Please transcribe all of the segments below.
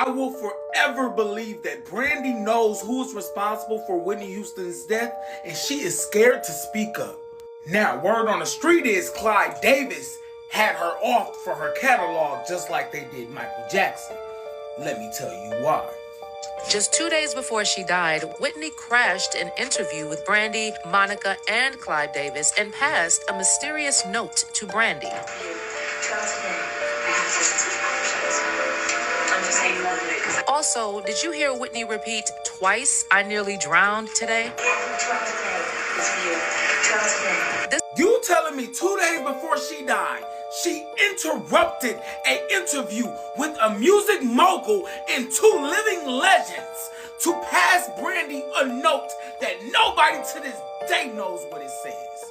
I will forever believe that Brandy knows who is responsible for Whitney Houston's death, and she is scared to speak up. Now, word on the street is Clive Davis had her off for her catalog just like they did Michael Jackson. Let me tell you why. Just 2 days before she died, Whitney crashed an interview with Brandy, Monica, and Clive Davis and passed a mysterious note to Brandy. Also, did you hear Whitney repeat twice, "I nearly drowned today"? You telling me 2 days before she died, she interrupted an interview with a music mogul and two living legends to pass Brandy a note that nobody to this day knows what it says.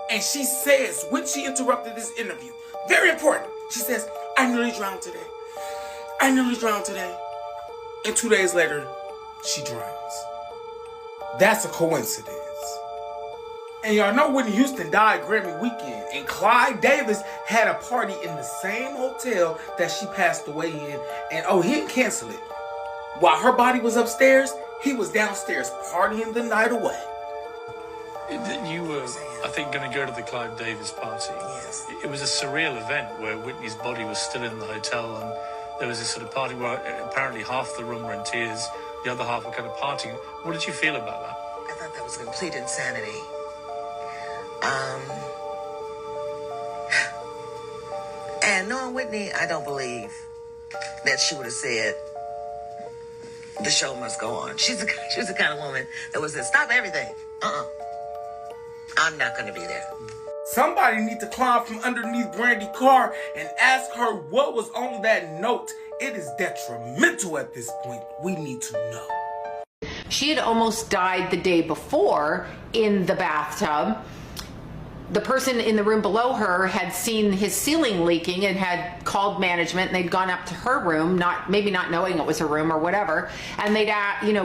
And she says, when she interrupted this interview, very important, she says, "I nearly drowned today. I nearly drowned today." And 2 days later, she drowns. That's a coincidence. And y'all know Whitney Houston died Grammy weekend, and Clive Davis had a party in the same hotel that she passed away in, and he didn't cancel it. While her body was upstairs, he was downstairs partying the night away. You were, I think, going to go to the Clive Davis party. Yes. It was a surreal event where Whitney's body was still in the hotel, and there was this sort of party where apparently half the room were in tears, the other half were kind of partying. What did you feel about that? I thought that was complete insanity. And knowing Whitney, I don't believe that she would have said, "The show must go on." She was the kind of woman that would say, "Stop everything. I'm not going to be there." Somebody need to climb from underneath Brandy's car and ask her what was on that note. It is detrimental at this point. We need to know. She had almost died the day before in the bathtub. The person in the room below her had seen his ceiling leaking and had called management, and they'd gone up to her room, maybe not knowing it was her room or whatever, and they'd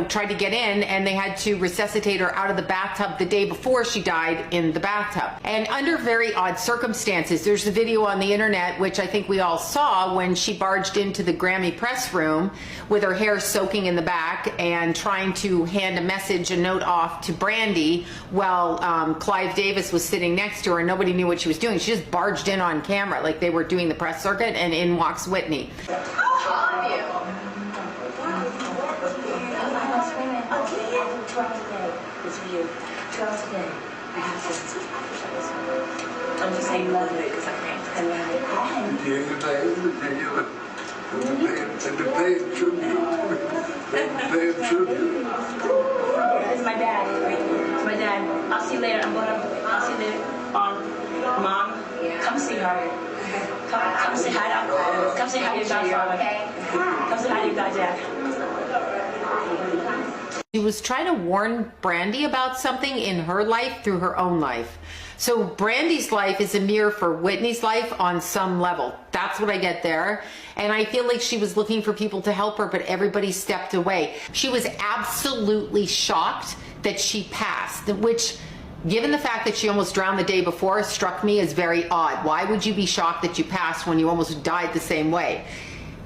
tried to get in, and they had to resuscitate her out of the bathtub the day before she died in the bathtub. And under very odd circumstances. There's a video on the internet, which I think we all saw, when she barged into the Grammy press room with her hair soaking in the back and trying to hand a note off to Brandy while Clive Davis was sitting next to her, and nobody knew what she was doing. She just barged in on camera like they were doing the press circuit, and in walks Whitney. I'm just saying love it because I can't. I love it. It's my dad. It's my dad. I'll see you later. I'll see you later. Mom, come see her. Come say hi to Come say hi to your godfather. Come say hi to your goddad. She was trying to warn Brandy about something in her life through her own life. So Brandy's life is a mirror for Whitney's life on some level. That's what I get there. And I feel like she was looking for people to help her, but everybody stepped away. She was absolutely shocked that she passed, which, given the fact that she almost drowned the day before, struck me as very odd. Why would you be shocked that you passed when you almost died the same way?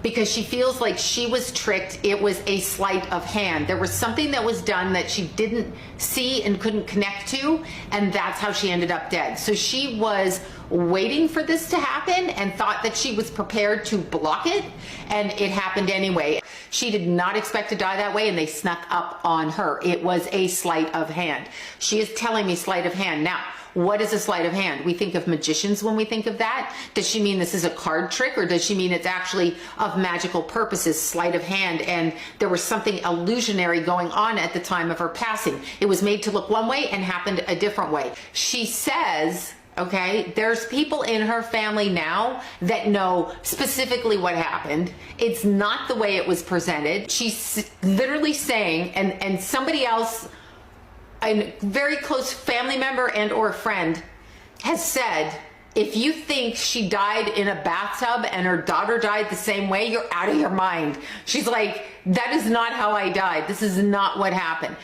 Because she feels like she was tricked. It was a sleight of hand. There was something that was done that she didn't see and couldn't connect to, and that's how she ended up dead. So she was waiting for this to happen and thought that she was prepared to block it, and it happened anyway. She did not expect to die that way, and they snuck up on her. It was a sleight of hand. She is telling me sleight of hand. Now, what is a sleight of hand? We think of magicians when we think of that. Does she mean this is a card trick, or does she mean it's actually of magical purposes, sleight of hand, and there was something illusionary going on at the time of her passing? It was made to look one way and happened a different way. She says, okay, there's people in her family now that know specifically what happened. It's not the way it was presented. She's literally saying, and somebody else, a very close family member and or friend, has said, if you think she died in a bathtub and her daughter died the same way, you're out of your mind. She's like, that is not how I died. This is not what happened.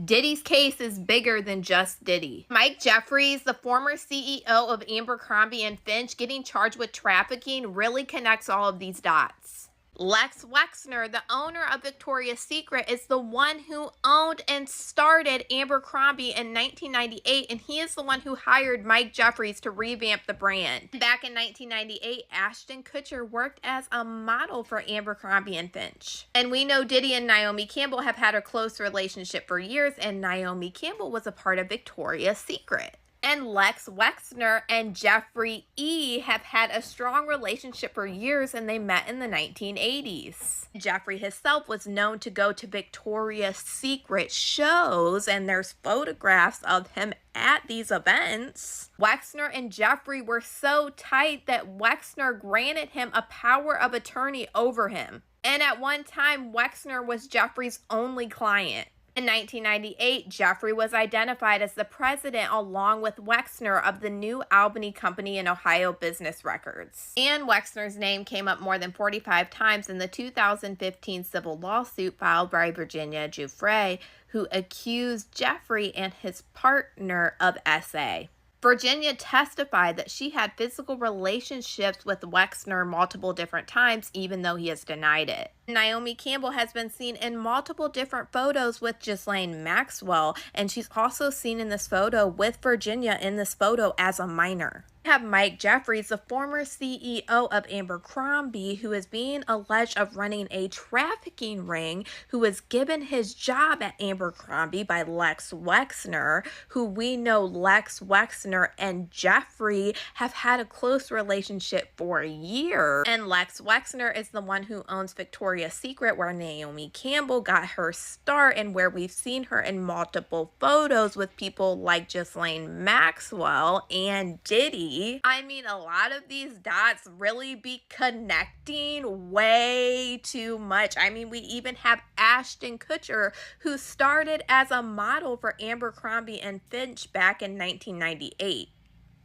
Diddy's case is bigger than just Diddy. Mike Jeffries, the former CEO of Abercrombie and Finch, getting charged with trafficking really connects all of these dots. Lex Wexner, the owner of Victoria's Secret, is the one who owned and started Abercrombie in 1998, and he is the one who hired Mike Jeffries to revamp the brand. Back in 1998, Ashton Kutcher worked as a model for Abercrombie & Fitch. And we know Diddy and Naomi Campbell have had a close relationship for years, and Naomi Campbell was a part of Victoria's Secret. And Lex Wexner and Jeffrey E. have had a strong relationship for years, and they met in the 1980s. Jeffrey himself was known to go to Victoria's Secret shows, and there's photographs of him at these events. Wexner and Jeffrey were so tight that Wexner granted him a power of attorney over him. And at one time, Wexner was Jeffrey's only client. In 1998, Jeffrey was identified as the president along with Wexner of the New Albany Company in Ohio business records. And Wexner's name came up more than 45 times in the 2015 civil lawsuit filed by Virginia Giuffre, who accused Jeffrey and his partner of SA. Virginia testified that she had physical relationships with Wexner multiple different times, even though he has denied it. Naomi Campbell has been seen in multiple different photos with Ghislaine Maxwell, and she's also seen in this photo with Virginia in this photo as a minor. We have Mike Jeffries, the former CEO of Abercrombie, who is being alleged of running a trafficking ring, who was given his job at Abercrombie by Lex Wexner, who we know Lex Wexner and Jeffrey have had a close relationship for years. And Lex Wexner is the one who owns Victoria's Secret, where Naomi Campbell got her start and where we've seen her in multiple photos with people like Ghislaine Maxwell and Diddy. I mean, a lot of these dots really be connecting way too much. I mean, we even have Ashton Kutcher, who started as a model for Abercrombie & Fitch back in 1998.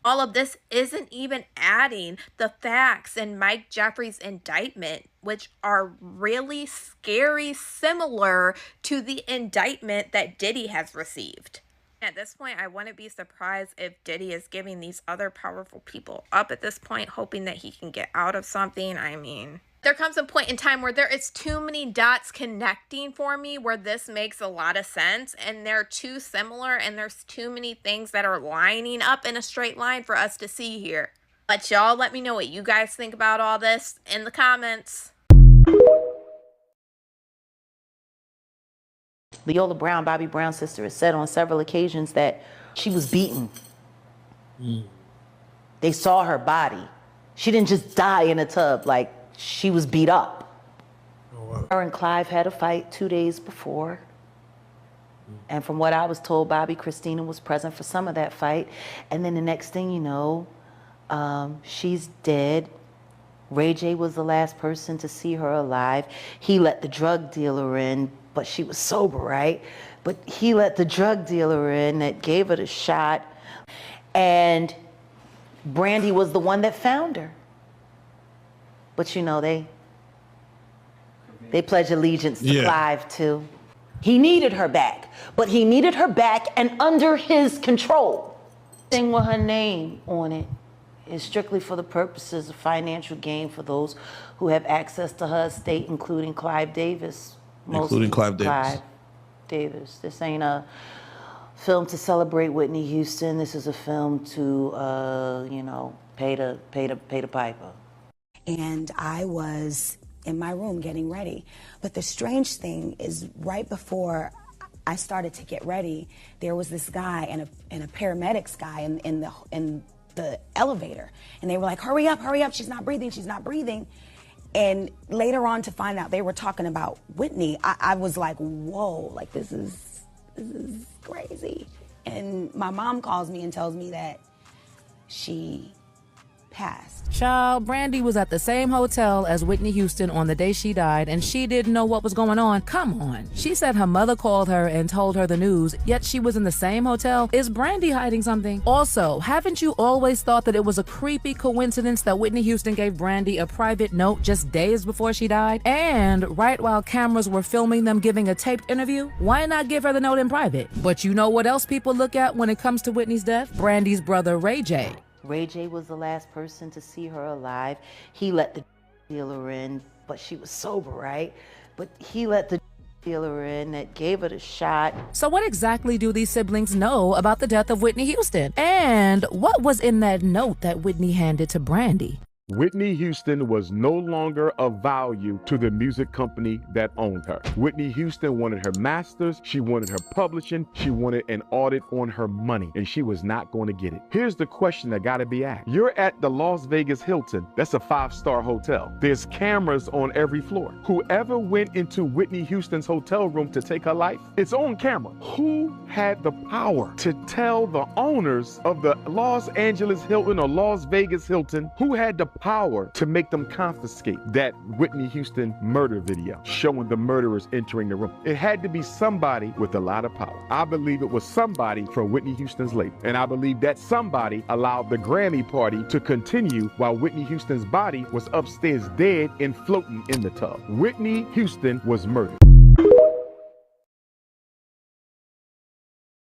All of this isn't even adding the facts in Mike Jeffries' indictment, which are really scary similar to the indictment that Diddy has received. At this point, I wouldn't be surprised if Diddy is giving these other powerful people up at this point, hoping that he can get out of something. I mean, there comes a point in time where there is too many dots connecting for me where this makes a lot of sense, and they're too similar, and there's too many things that are lining up in a straight line for us to see here. But y'all let me know what you guys think about all this in the comments. Leola Brown, Bobby Brown's sister, has said on several occasions that she was beaten. They saw her body. She didn't just die in a tub, like she was beat up. Oh, wow. Her and Clive had a fight 2 days before. And from what I was told, Bobby Christina was present for some of that fight. And then the next thing you know, she's dead. Ray J was the last person to see her alive. He let the drug dealer in, but she was sober, right? But he let the drug dealer in that gave her the shot. And Brandy was the one that found her. But you know, they pledge allegiance to Clive too. He needed her back, but he needed her back and under his control. Thing with her name on it is strictly for the purposes of financial gain for those who have access to her estate, including Clive Davis. Including Clive Davis. This ain't a film to celebrate Whitney Houston. This is a film to, you know, pay the piper. And I was in my room getting ready. But the strange thing is, right before I started to get ready, there was this guy and a paramedics guy in the elevator, and they were like, hurry up, she's not breathing. And later on to find out they were talking about Whitney, I was like, whoa, like this is crazy. And my mom calls me and tells me that she passed. Child, Brandy was at the same hotel as Whitney Houston on the day she died, and she didn't know what was going on. Come on. She said her mother called her and told her the news, yet she was in the same hotel. Is Brandy hiding something? Also, haven't you always thought that it was a creepy coincidence that Whitney Houston gave Brandy a private note just days before she died? And right while cameras were filming them giving a taped interview? Why not give her the note in private? But you know what else people look at when it comes to Whitney's death? Brandy's brother, Ray J. Ray J was the last person to see her alive. He let the dealer in, but she was sober, right? But he let the dealer in that gave her the shot. So what exactly do these siblings know about the death of Whitney Houston? And what was in that note that Whitney handed to Brandy? Whitney Houston was no longer of value to the music company that owned her. Whitney Houston wanted her masters, she wanted her publishing, she wanted an audit on her money, and she was not going to get it. Here's the question that got to be asked. You're at the Las Vegas Hilton. That's a 5-star hotel. There's cameras on every floor. Whoever went into Whitney Houston's hotel room to take her life, it's on camera. Who had the power to tell the owners of the Los Angeles Hilton or Las Vegas Hilton, who had the power to make them confiscate that Whitney Houston murder video showing the murderers entering the room? It had to be somebody with a lot of power. I believe it was somebody from Whitney Houston's label. And I believe that somebody allowed the Grammy party to continue while Whitney Houston's body was upstairs dead and floating in the tub. Whitney Houston was murdered.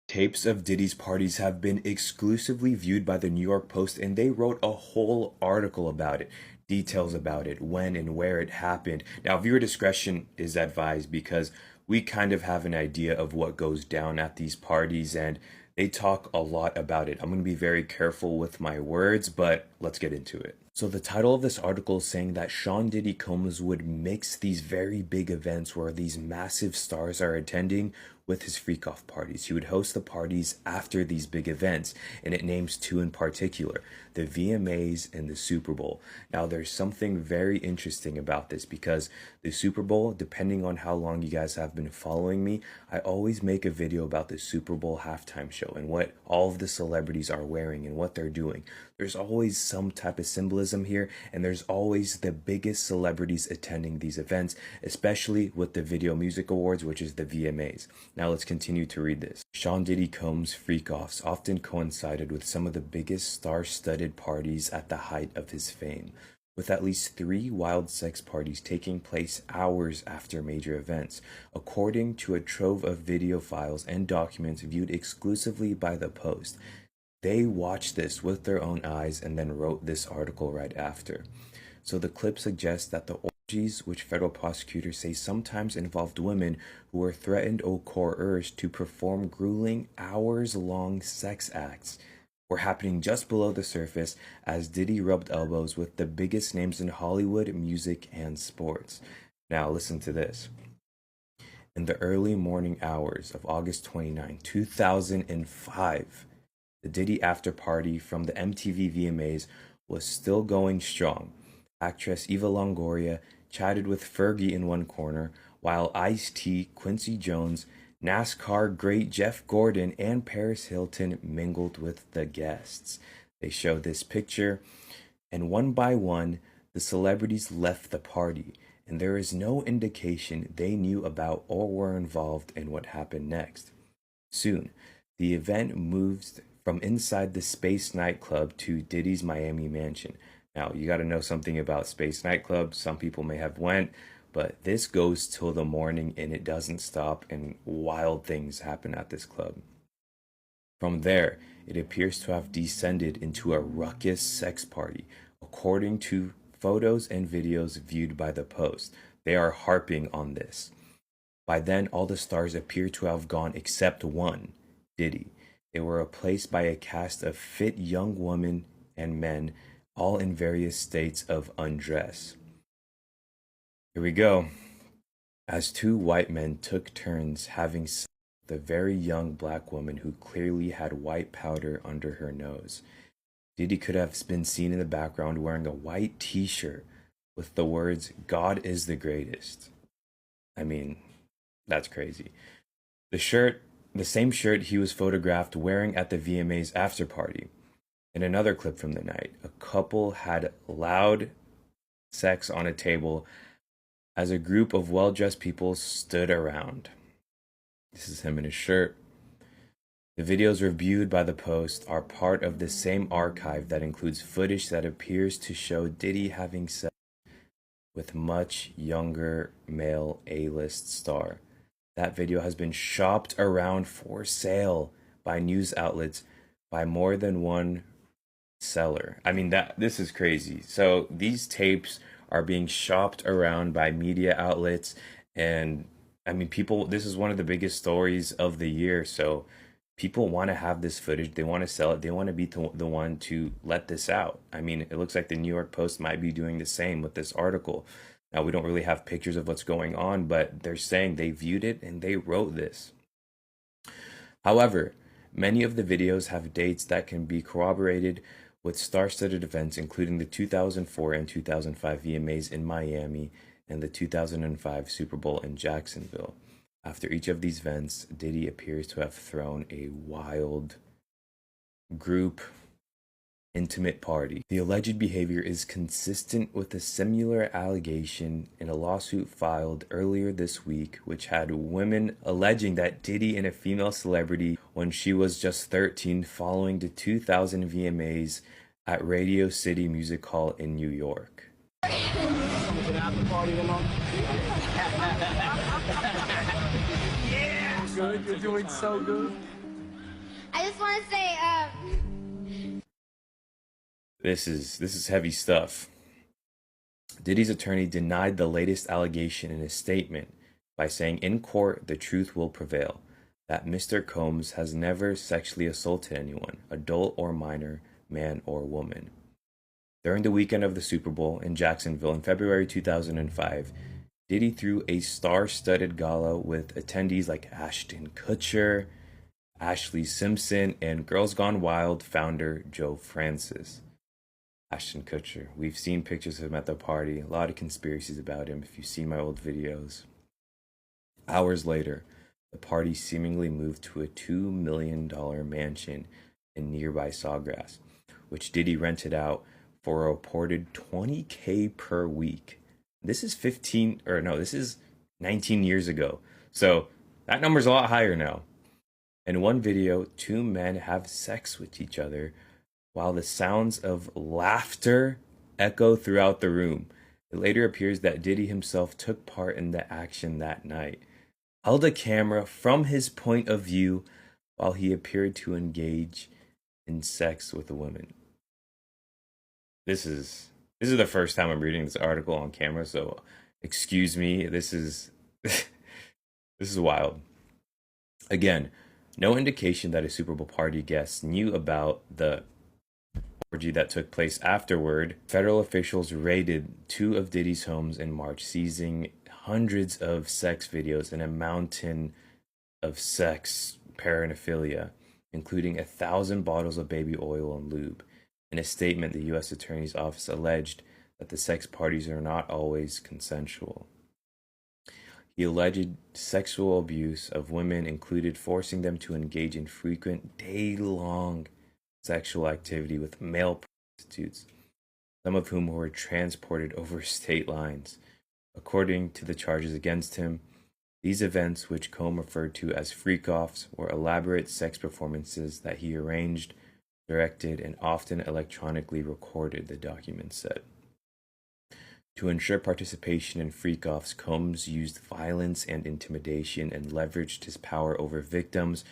Tapes of Diddy's parties have been exclusively viewed by the New York Post, and they wrote a whole article about it, details about it, when and where it happened. Now, viewer discretion is advised because we kind of have an idea of what goes down at these parties, and they talk a lot about it. I'm going to be very careful with my words, but let's get into it. So the title of this article is saying that Sean Diddy Combs would mix these very big events where these massive stars are attending with his freak-off parties. He would host the parties after these big events, and it names two in particular, the VMAs and the Super Bowl. Now, there's something very interesting about this because the Super Bowl, depending on how long you guys have been following me, I always make a video about the Super Bowl halftime show and what all of the celebrities are wearing and what they're doing. There's always some type of symbolism here, and there's always the biggest celebrities attending these events, especially with the Video Music Awards, which is the VMAs. Now let's continue to read this. Sean Diddy Combs' freak-offs often coincided with some of the biggest star-studded parties at the height of his fame, with at least 3 wild sex parties taking place hours after major events, according to a trove of video files and documents viewed exclusively by the Post. They watched this with their own eyes and then wrote this article right after. So the clip suggests that the orgies, which federal prosecutors say sometimes involved women who were threatened or coerced to perform grueling hours-long sex acts, were happening just below the surface as Diddy rubbed elbows with the biggest names in Hollywood, music, and sports. Now listen to this. In the early morning hours of August 29, 2005, the Diddy after party from the MTV VMAs was still going strong. Actress Eva Longoria chatted with Fergie in one corner, while Ice-T, Quincy Jones, NASCAR great Jeff Gordon, and Paris Hilton mingled with the guests. They show this picture, and one by one, the celebrities left the party, and there is no indication they knew about or were involved in what happened next. Soon, the event moves from inside the Space nightclub to Diddy's Miami mansion. Now, you got to know something about Space nightclub. Some people may have went, but this goes till the morning and it doesn't stop, and wild things happen at this club. From there, it appears to have descended into a ruckus sex party, according to photos and videos viewed by the Post. They are harping on this. By then, all the stars appear to have gone except one, Diddy. They were replaced by a cast of fit young women and men, all in various states of undress. Here we go. As 2 white men took turns having sex with a very young black woman who clearly had white powder under her nose. Diddy could have been seen in the background wearing a white t-shirt with the words, "God is the greatest." I mean, that's crazy. The same shirt he was photographed wearing at the VMA's after party. In another clip from the night, a couple had loud sex on a table as a group of well-dressed people stood around. This is him in his shirt. The videos reviewed by the Post are part of the same archive that includes footage that appears to show Diddy having sex with much younger male A-list star. That video has been shopped around for sale by news outlets by more than one seller. I mean, this is crazy. So these tapes are being shopped around by media outlets. And I mean, people, this is one of the biggest stories of the year. So people want to have this footage. They want to sell it. They want to be the one to let this out. I mean, it looks like the New York Post might be doing the same with this article. Now, we don't really have pictures of what's going on, but they're saying they viewed it and they wrote this. However, many of the videos have dates that can be corroborated with star-studded events, including the 2004 and 2005 VMAs in Miami and the 2005 Super Bowl in Jacksonville. After each of these events, Diddy appears to have thrown a wild group intimate party. The alleged behavior is consistent with a similar allegation in a lawsuit filed earlier this week, which had women alleging that Diddy and a female celebrity when she was just 13 following the 2000 VMAs at Radio City Music Hall in New York. Good, you're doing so good. I just want to say, This is heavy stuff. Diddy's attorney denied the latest allegation in his statement by saying in court the truth will prevail, that Mr. Combs has never sexually assaulted anyone, adult or minor, man or woman. During the weekend of the Super Bowl in Jacksonville in February 2005, Diddy threw a star-studded gala with attendees like Ashton Kutcher, Ashley Simpson, and Girls Gone Wild founder Joe Francis. Ashton Kutcher. We've seen pictures of him at the party. A lot of conspiracies about him if you've seen my old videos. Hours later, the party seemingly moved to a $2 million mansion in nearby Sawgrass, which Diddy rented out for a reported $20K per week. This is 19 years ago. So that number's a lot higher now. In one video, two men have sex with each other while the sounds of laughter echo throughout the room. It later appears that Diddy himself took part in the action that night, held a camera from his point of view while he appeared to engage in sex with a woman. This is the first time I'm reading this article on camera, so excuse me. This is this is wild. Again, no indication that a Super Bowl party guest knew about the orgy that took place afterward. Federal officials raided two of Diddy's homes in March, seizing hundreds of sex videos and a mountain of sex paraphernalia, including 1,000 bottles of baby oil and lube. In a statement, the U.S. Attorney's Office alleged that the sex parties are not always consensual. He alleged sexual abuse of women included forcing them to engage in frequent day-long sexual activity with male prostitutes, some of whom were transported over state lines. According to the charges against him, these events, which Combs referred to as freak-offs, were elaborate sex performances that he arranged, directed, and often electronically recorded, the document said. To ensure participation in freak-offs, Combs used violence and intimidation and leveraged his power over victims,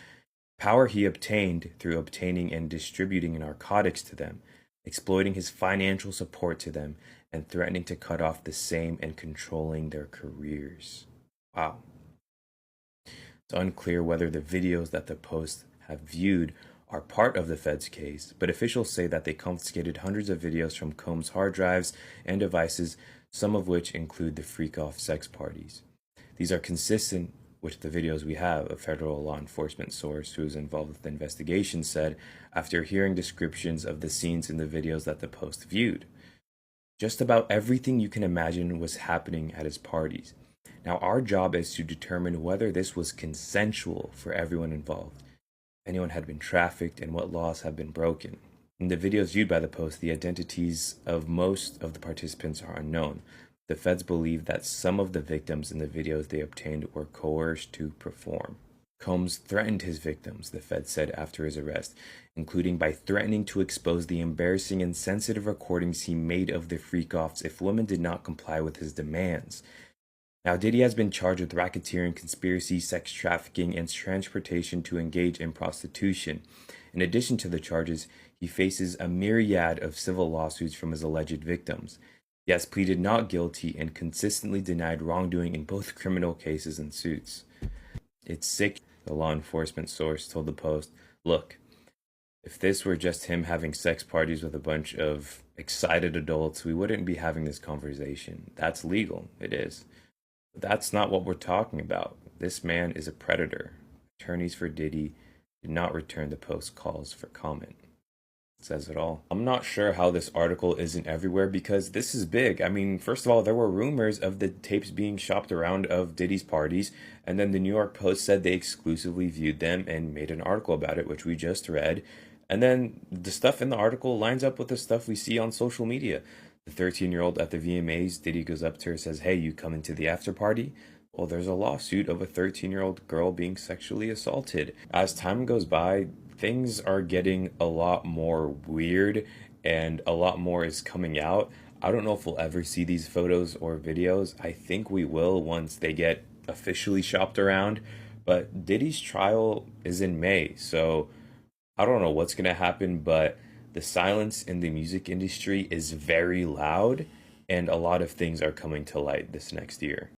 power he obtained through obtaining and distributing narcotics to them, exploiting his financial support to them, and threatening to cut off the same and controlling their careers. Wow. It's unclear whether the videos that the Post have viewed are part of the Fed's case, but officials say that they confiscated hundreds of videos from Combs' hard drives and devices, some of which include the freak-off sex parties. These are consistent with the videos we have, a federal law enforcement source who is involved with the investigation said after hearing descriptions of the scenes in the videos that the Post viewed. Just about everything you can imagine was happening at his parties. Now our job is to determine whether this was consensual for everyone involved, if anyone had been trafficked, and what laws have been broken. In the videos viewed by the Post, the identities of most of the participants are unknown. The feds believe that some of the victims in the videos they obtained were coerced to perform. Combs threatened his victims, the feds said after his arrest, including by threatening to expose the embarrassing and sensitive recordings he made of the freak-offs if women did not comply with his demands. Now, Diddy has been charged with racketeering, conspiracy, sex trafficking, and transportation to engage in prostitution. In addition to the charges, he faces a myriad of civil lawsuits from his alleged victims. He has pleaded not guilty and consistently denied wrongdoing in both criminal cases and suits. It's sick, the law enforcement source told the Post. Look, if this were just him having sex parties with a bunch of excited adults, we wouldn't be having this conversation. That's legal, it is. But that's not what we're talking about. This man is a predator. Attorneys for Diddy did not return the Post's calls for comment. Says it all. I'm not sure how this article isn't everywhere because this is big. I mean, first of all, there were rumors of the tapes being shopped around of Diddy's parties, and then the New York Post said they exclusively viewed them and made an article about it, which we just read. And then the stuff in the article lines up with the stuff we see on social media. The 13-year-old at the VMAs, Diddy goes up to her and says, "Hey, you coming to the after party?" Well, there's a lawsuit of a 13-year-old girl being sexually assaulted. As time goes by, things are getting a lot more weird and a lot more is coming out. I don't know if we'll ever see these photos or videos. I think we will once they get officially shopped around. But Diddy's trial is in May, so I don't know what's going to happen, but the silence in the music industry is very loud and a lot of things are coming to light this next year.